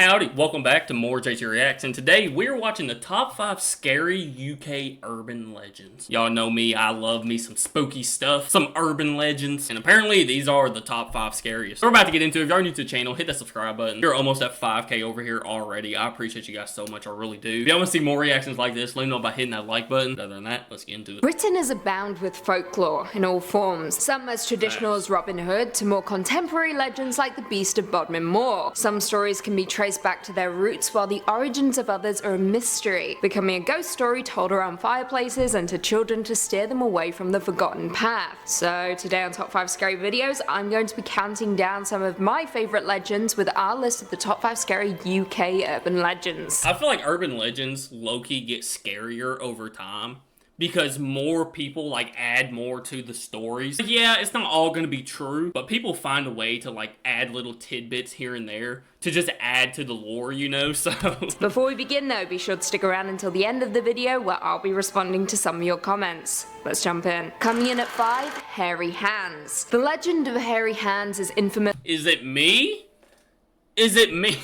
Howdy, welcome back to more JTReacts, and today we're watching the top 5 scary UK urban legends. Y'all know me, I love me some spooky stuff, some urban legends, and apparently these are the top 5 scariest. We're about to get into it. If you're new to the channel, hit that subscribe button. You're almost at 5K over here already. I appreciate you guys so much, I really do. If y'all want to see more reactions like this, let me know by hitting that like button. Other than that, let's get into it. Britain is abound with folklore in all forms, some as traditional as Robin Hood to more contemporary legends like the Beast of Bodmin Moor. Some stories can be traced back to their roots, while the origins of others are a mystery, becoming a ghost story told around fireplaces and to children to steer them away from the forgotten path. So today on Top 5 Scary Videos, I'm going to be counting down some of my favourite legends with our list of the top 5 scary UK urban legends. I feel like urban legends low-key get scarier over time, because more people like add more to the stories. Yeah, it's not all gonna be true, but people find a way to like add little tidbits here and there to just add to the lore, you know, so. Before we begin though, be sure to stick around until the end of the video where I'll be responding to some of your comments. Let's jump in. Coming in at 5, Hairy Hands. The legend of Hairy Hands is infamous. Is it me? Is it me?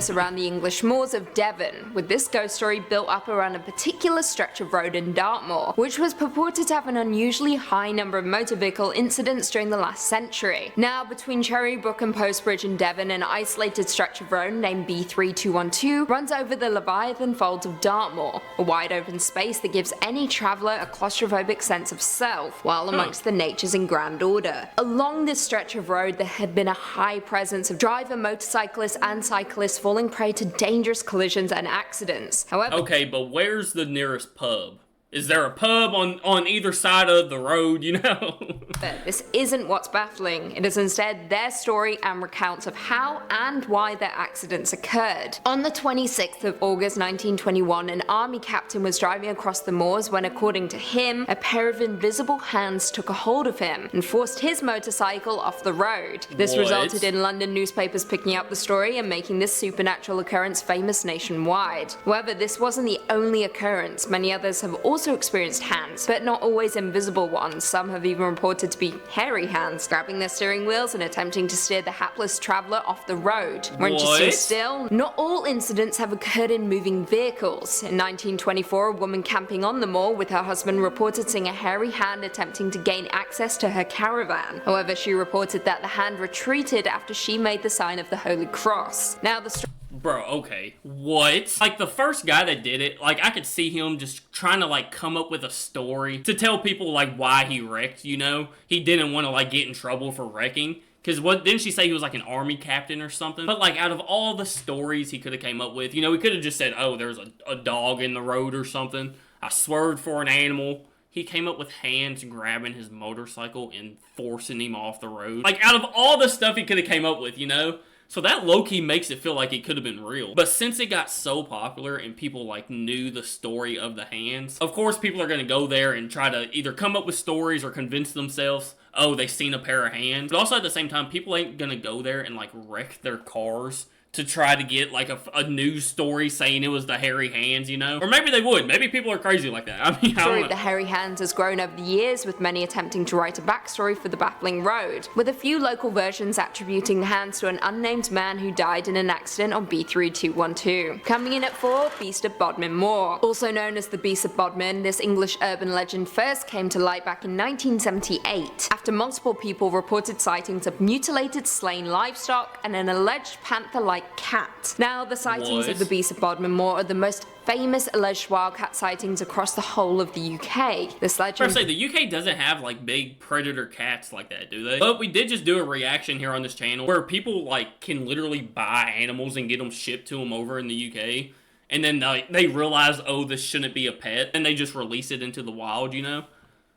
Around the English moors of Devon, with this ghost story built up around a particular stretch of road in Dartmoor, which was purported to have an unusually high number of motor vehicle incidents during the last century. Now, between Cherrybrook and Postbridge in Devon, an isolated stretch of road named B3212 runs over the Leviathan Folds of Dartmoor, a wide open space that gives any traveller a claustrophobic sense of self, while amongst the natures in grand order. Along this stretch of road, there had been a high presence of driver, motorcyclists and cyclists falling prey to dangerous collisions and accidents. However, okay, but where's the nearest pub? Is there a pub on either side of the road, you know? But this isn't what's baffling. It is instead their story and recounts of how and why their accidents occurred. On the 26th of August 1921, an army captain was driving across the moors when, according to him, a pair of invisible hands took a hold of him and forced his motorcycle off the road. This resulted in London newspapers picking up the story and making this supernatural occurrence famous nationwide. However, this wasn't the only occurrence. Many others have also experienced hands, but not always invisible ones. Some have even reported to be hairy hands, grabbing their steering wheels and attempting to steer the hapless traveller off the road. More interesting still, not all incidents have occurred in moving vehicles. In 1924, a woman camping on the moor with her husband reported seeing a hairy hand attempting to gain access to her caravan. However, she reported that the hand retreated after she made the sign of the Holy Cross. Now the Bro, okay, what? Like, the first guy that did it, like, I could see him just trying to, like, come up with a story to tell people, like, why he wrecked, you know? He didn't want to, like, get in trouble for wrecking. Because didn't she say he was, like, an army captain or something? But, like, out of all the stories he could have came up with, you know, he could have just said, oh, there's a dog in the road or something. I swerved for an animal. He came up with hands grabbing his motorcycle and forcing him off the road. Like, out of all the stuff he could have came up with, you know? So that low-key makes it feel like it could have been real. But since it got so popular and people like knew the story of the hands, of course people are going to go there and try to either come up with stories or convince themselves, oh, they seen a pair of hands. But also at the same time, people ain't going to go there and like wreck their cars to try to get like a news story saying it was the hairy hands, you know? Or maybe they would. Maybe people are crazy like that. I mean, the story of the hairy hands has grown over the years, with many attempting to write a backstory for the baffling road, with a few local versions attributing the hands to an unnamed man who died in an accident on B3212. Coming in at 4, Beast of Bodmin Moor. Also known as the Beast of Bodmin, this English urban legend first came to light back in 1978, after multiple people reported sightings of mutilated slain livestock and an alleged panther-like cat. Now, the sightings of the Beast of Bodmin Moor are the most famous alleged wildcat sightings across the whole of the UK. This legend— the UK doesn't have like big predator cats like that, do they? But we did just do a reaction here on this channel where people like can literally buy animals and get them shipped to them over in the UK, and then they realize, oh, this shouldn't be a pet, and they just release it into the wild, you know?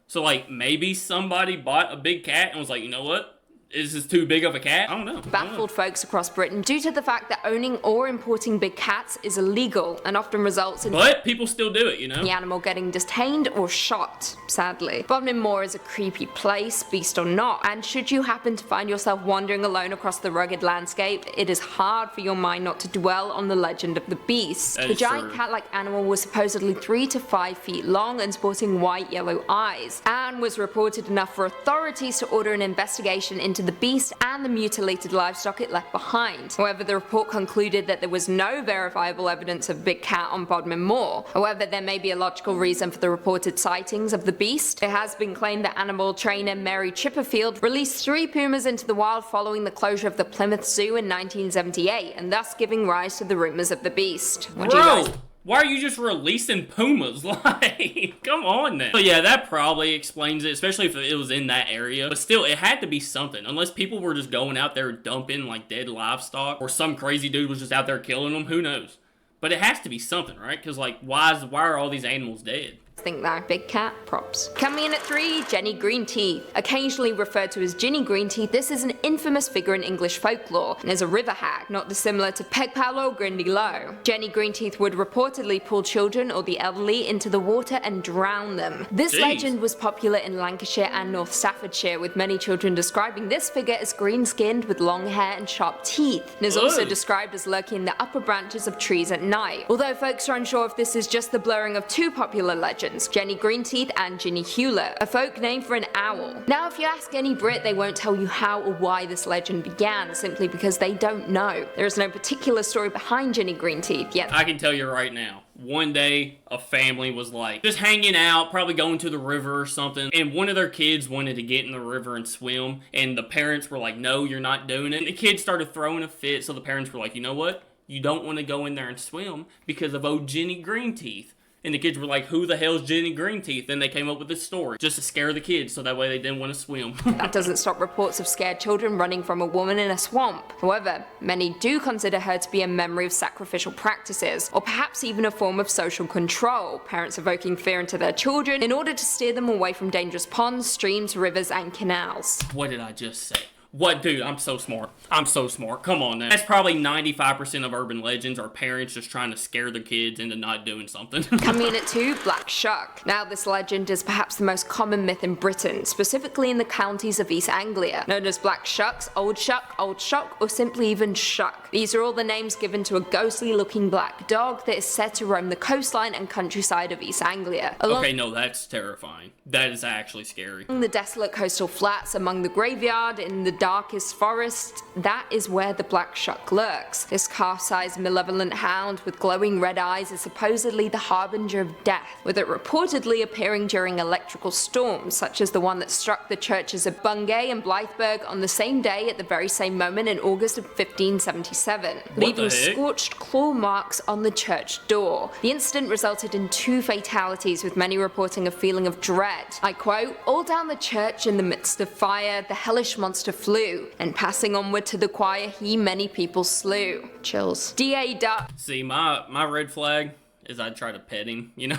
So like maybe somebody bought a big cat and was like, you know what? Is this too big of a cat? I don't know. Baffled folks across Britain due to the fact that owning or importing big cats is illegal and often results in— but people still do it, you know? The animal getting detained or shot, sadly. Bodmin Moor is a creepy place, beast or not, and should you happen to find yourself wandering alone across the rugged landscape, it is hard for your mind not to dwell on the legend of the beast. The giant cat-like animal was supposedly 3 to 5 feet long and sporting white yellow eyes, and was reported enough for authorities to order an investigation into into the beast and the mutilated livestock it left behind. However, the report concluded that there was no verifiable evidence of big cat on Bodmin Moor. However, there may be a logical reason for the reported sightings of the beast. It has been claimed that animal trainer Mary Chipperfield released 3 pumas into the wild following the closure of the Plymouth Zoo in 1978, and thus giving rise to the rumors of the beast. What do you guys? Why are you just releasing pumas? Like, come on now. So yeah, that probably explains it, especially if it was in that area. But still, it had to be something. Unless people were just going out there dumping, like, dead livestock, or some crazy dude was just out there killing them, who knows? But it has to be something, right? Because, like, why are all these animals dead? Think that big cat props. Coming in at 3, Jenny Greenteeth. Occasionally referred to as Ginny Greenteeth, this is an infamous figure in English folklore and is a river hag, not dissimilar to Pegpal or Grindy Low. Jenny Greenteeth would reportedly pull children or the elderly into the water and drown them. This legend was popular in Lancashire and North Staffordshire, with many children describing this figure as green-skinned with long hair and sharp teeth, and is also described as lurking in the upper branches of trees at night. Although folks are unsure if this is just the blurring of 2 popular legends, Jenny Greenteeth and Ginny Hewlett, a folk name for an owl. Now, if you ask any Brit, they won't tell you how or why this legend began, simply because they don't know. There is no particular story behind Ginny Greenteeth, yet I can tell you right now. One day, a family was like, just hanging out, probably going to the river or something, and one of their kids wanted to get in the river and swim, and the parents were like, no, you're not doing it. And the kids started throwing a fit, so the parents were like, you know what? You don't want to go in there and swim because of old Ginny Greenteeth. And the kids were like, who the hell's Ginny Greenteeth? And they came up with this story just to scare the kids so that way they didn't want to swim. That doesn't stop reports of scared children running from a woman in a swamp. However, many do consider her to be a memory of sacrificial practices, or perhaps even a form of social control, parents evoking fear into their children in order to steer them away from dangerous ponds, streams, rivers, and canals. What did I just say? What, dude, I'm so smart. I'm so smart. Come on now. That's probably 95% of urban legends are parents just trying to scare their kids into not doing something. Coming in at 2, Black Shuck. Now, this legend is perhaps the most common myth in Britain, specifically in the counties of East Anglia, known as Black Shucks, Old Shuck, or simply even Shuck. These are all the names given to a ghostly-looking black dog that is said to roam the coastline and countryside of East Anglia. Okay, no, that's terrifying. That is actually scary. In the desolate coastal flats, among the graveyard, in the darkest forest, that is where the Black Shuck lurks. This calf-sized malevolent hound with glowing red eyes is supposedly the harbinger of death, with it reportedly appearing during electrical storms, such as the one that struck the churches of Bungay and Blythburgh on the same day at the very same moment in August of 1577, leaving scorched claw marks on the church door. The incident resulted in 2 fatalities, with many reporting a feeling of dread. I quote, "All down the church in the midst of fire, the hellish monster flew, and passing onward to the choir, he many people slew." Chills. D.A. Duck. See, my red flag is I'd try to pet him, you know?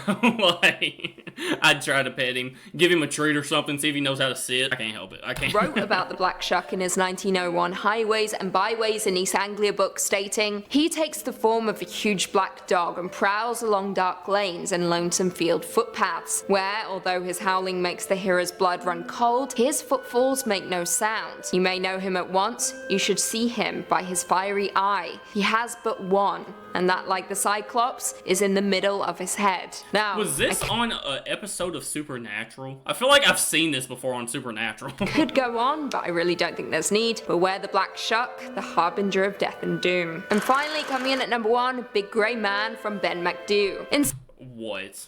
Like, I'd try to pet him, give him a treat or something, see if he knows how to sit. I can't help it. I can't. Wrote about the Black Shuck in his 1901 Highways and Byways in East Anglia book, stating, "He takes the form of a huge black dog and prowls along dark lanes and lonesome field footpaths, where, although his howling makes the hearer's blood run cold, his footfalls make no sound. You may know him at once, you should see him by his fiery eye. He has but one, and that, like the Cyclops, is in the middle of his head." Now, was this on an episode of Supernatural? I feel like I've seen this before on Supernatural. Could go on, but I really don't think there's need. Beware the Black Shuck, the harbinger of death and doom. And finally, coming in at number 1, Big Grey Man from Ben MacDhu. What?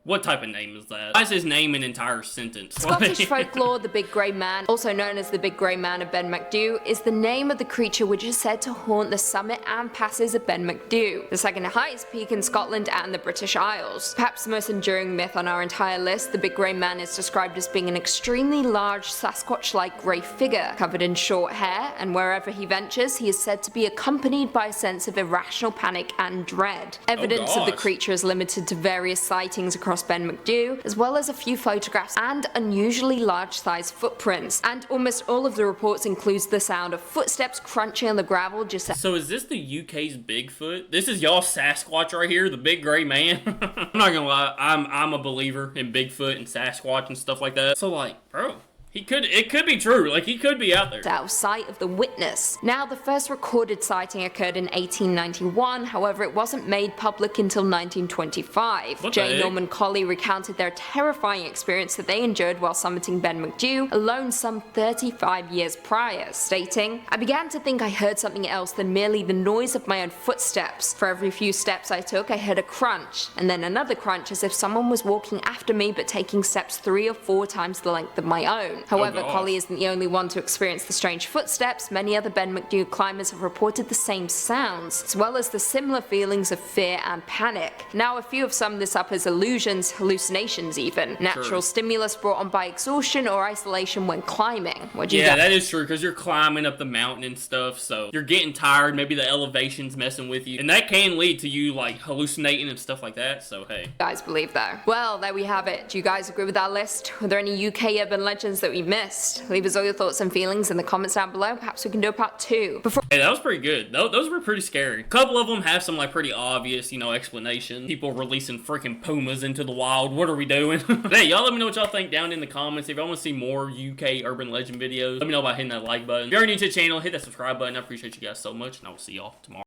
What type of name is that? Why is his name an entire sentence? Scottish folklore, the Big Grey Man, also known as the Big Grey Man of Ben MacDhu, is the name of the creature which is said to haunt the summit and passes of Ben MacDhu, the second highest peak in Scotland and the British Isles. Perhaps the most enduring myth on our entire list, the Big Grey Man is described as being an extremely large Sasquatch-like grey figure, covered in short hair, and wherever he ventures, he is said to be accompanied by a sense of irrational panic and dread. Evidence of the creature is limited to various sightings across Ben MacDhu, as well as a few photographs and unusually large-sized footprints, and almost all of the reports includes the sound of footsteps crunching on the gravel just So is this the UK's Bigfoot? This is y'all Sasquatch right here, the Big Grey Man? I'm not gonna lie, I'm a believer in Bigfoot and Sasquatch and stuff like that. So like, bro, It could be true. Like, he could be out there. Out of sight of the witness. Now, the first recorded sighting occurred in 1891, however, it wasn't made public until 1925. J. Norman Colley recounted their terrifying experience that they endured while summiting Ben McDew, alone some 35 years prior, stating, "I began to think I heard something else than merely the noise of my own footsteps. For every few steps I took, I heard a crunch, and then another crunch as if someone was walking after me but taking steps 3 or 4 times the length of my own." However, Colley isn't the only one to experience the strange footsteps. Many other Ben McDew climbers have reported the same sounds, as well as the similar feelings of fear and panic. Now, a few have summed this up as illusions, hallucinations even, natural stimulus brought on by exhaustion or isolation when climbing. Yeah, that is true, because you're climbing up the mountain and stuff, so you're getting tired, maybe the elevation's messing with you, and that can lead to you, like, hallucinating and stuff like that, so hey. You guys believe that? Well, there we have it. Do you guys agree with our list? Were there any UK urban legends that we missed? Leave us all your thoughts and feelings in the comments down below. Perhaps we can do a part 2. Hey, that was pretty good. Those were pretty scary. A couple of them have some, like, pretty obvious, you know, explanation. People releasing freaking pumas into the wild. What are we doing? Hey, y'all let me know what y'all think down in the comments. If y'all want to see more UK urban legend videos, let me know by hitting that like button. If you're new to the channel, hit that subscribe button. I appreciate you guys so much, and I will see y'all tomorrow.